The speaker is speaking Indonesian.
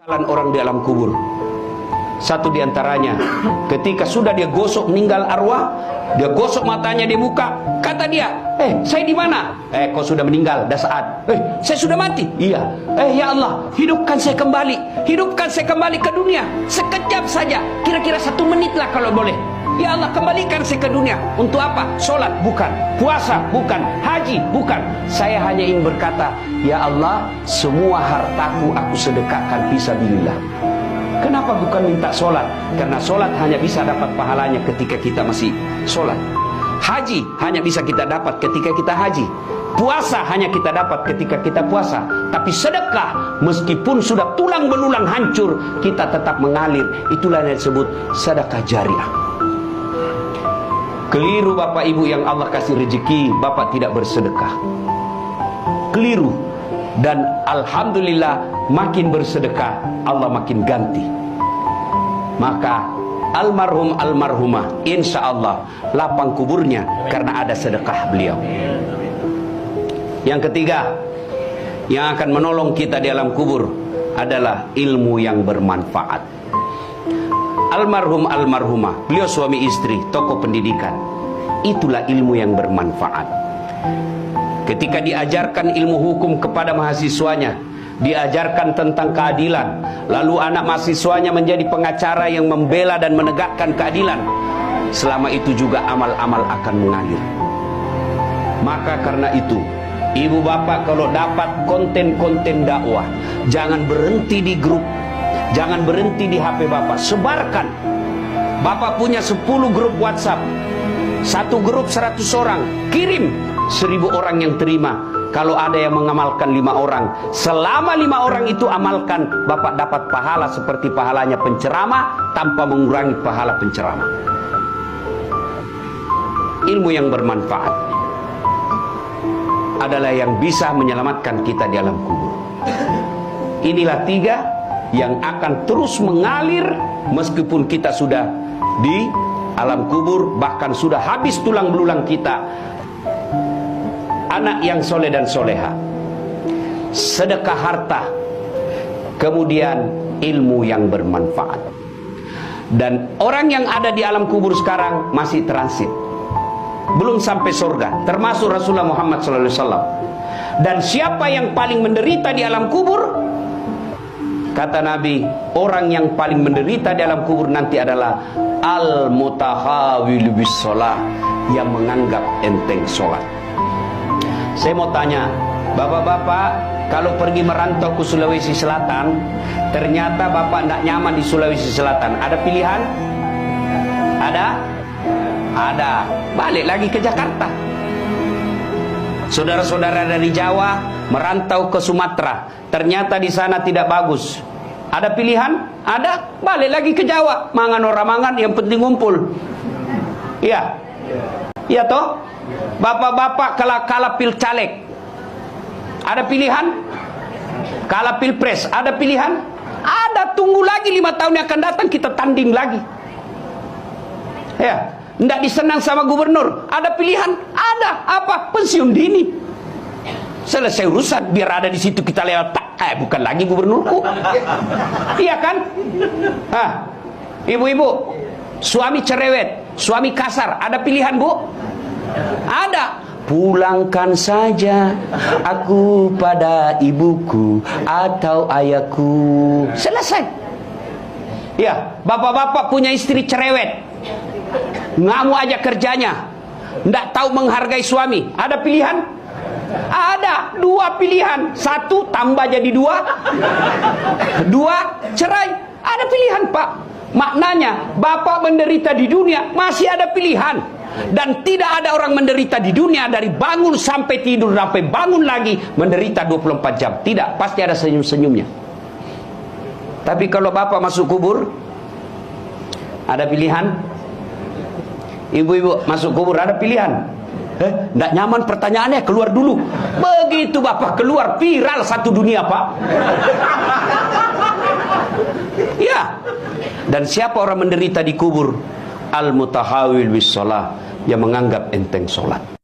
Orang di alam kubur. Satu diantaranya, ketika sudah dia gosok meninggal arwah, dia gosok matanya, dia buka, kata dia, saya di mana? Kau sudah meninggal, dah saat. Saya sudah mati. Iya. Ya Allah, hidupkan saya kembali ke dunia, sekejap saja, kira-kira 1 menit lah kalau boleh. Ya Allah, kembalikan saya ke dunia. Untuk apa? Sholat? Bukan. Puasa? Bukan. Haji? Bukan. Saya hanya ingin berkata, ya Allah, semua hartaku aku sedekahkan fisabilillah. Kenapa bukan minta sholat? Karena sholat hanya bisa dapat pahalanya ketika kita masih sholat. Haji hanya bisa kita dapat ketika kita haji. Puasa hanya kita dapat ketika kita puasa. Tapi sedekah, meskipun sudah tulang belulang hancur, kita tetap mengalir. Itulah yang disebut sedekah jariah. Keliru Bapak Ibu yang Allah kasih rezeki, Bapak tidak bersedekah. Keliru. Dan alhamdulillah, makin bersedekah, Allah makin ganti. Maka almarhum almarhumah, insya Allah lapang kuburnya karena ada sedekah beliau. Yang ketiga, yang akan menolong kita di alam kubur adalah ilmu yang bermanfaat. Almarhum almarhumah, beliau suami istri, tokoh pendidikan. Itulah ilmu yang bermanfaat. Ketika diajarkan ilmu hukum kepada mahasiswanya, diajarkan tentang keadilan, lalu anak mahasiswanya menjadi pengacara yang membela dan menegakkan keadilan, selama itu juga amal-amal akan mengalir. Maka karena itu, ibu bapak kalau dapat konten-konten dakwah, jangan berhenti di grup, jangan berhenti di HP bapak, sebarkan. Bapak punya 10 grup WhatsApp, satu grup 100 orang, kirim, 1000 orang yang terima. Kalau ada yang mengamalkan 5 orang, selama 5 orang itu amalkan, Bapak dapat pahala seperti pahalanya penceramah tanpa mengurangi pahala penceramah. Ilmu yang bermanfaat adalah yang bisa menyelamatkan kita di alam kubur. Inilah 3 yang akan terus mengalir meskipun kita sudah di alam kubur, bahkan sudah habis tulang belulang kita. Anak yang soleh dan soleha, sedekah harta, kemudian ilmu yang bermanfaat. Dan orang yang ada di alam kubur sekarang masih transit, belum sampai surga, termasuk Rasulullah Muhammad SAW. Dan siapa yang paling menderita di alam kubur? Kata Nabi, orang yang paling menderita di alam kubur nanti adalah al-mutahawil bis sholah, yang menganggap enteng sholat. Saya mau tanya, bapak-bapak, kalau pergi merantau ke Sulawesi Selatan, ternyata bapak tidak nyaman di Sulawesi Selatan, ada pilihan? Ada? Ada. Balik lagi ke Jakarta. Saudara-saudara dari Jawa merantau ke Sumatera, ternyata di sana tidak bagus. Ada pilihan? Ada. Balik lagi ke Jawa. Mangan orang mangan, yang penting ngumpul. Iya. Iya toh? Bapak-bapak kalah pil caleg, ada pilihan? Kalah pilpres, ada pilihan? Ada. Tunggu lagi 5 tahun yang akan datang, kita tanding lagi. Ya, tidak disenang sama gubernur, ada pilihan? Ada. Apa? Pensiun dini. Selesai urusan, biar ada di situ kita lewat. Bukan lagi gubernurku. Iya kan? Ibu-ibu, suami cerewet, suami kasar, ada pilihan bu? Ada. Pulangkan saja aku pada ibuku atau ayahku. Selesai. Ya, bapak-bapak punya istri cerewet, ngamuk aja kerjanya, nggak tahu menghargai suami, ada pilihan? Ada. 2 pilihan, 1 tambah jadi 2, 2 cerai. Ada pilihan pak. Maknanya bapak menderita di dunia masih ada pilihan. Dan tidak ada orang menderita di dunia dari bangun sampai tidur sampai bangun lagi menderita 24 jam. Tidak, pasti ada senyum-senyumnya. Tapi kalau bapak masuk kubur, ada pilihan? Ibu-ibu masuk kubur, ada pilihan? Nggak nyaman pertanyaannya, keluar dulu. Begitu bapak keluar, viral satu dunia pak. Ya. Dan siapa orang menderita di kubur? Al-mutahawil bis sholah, yang menganggap enteng sholat.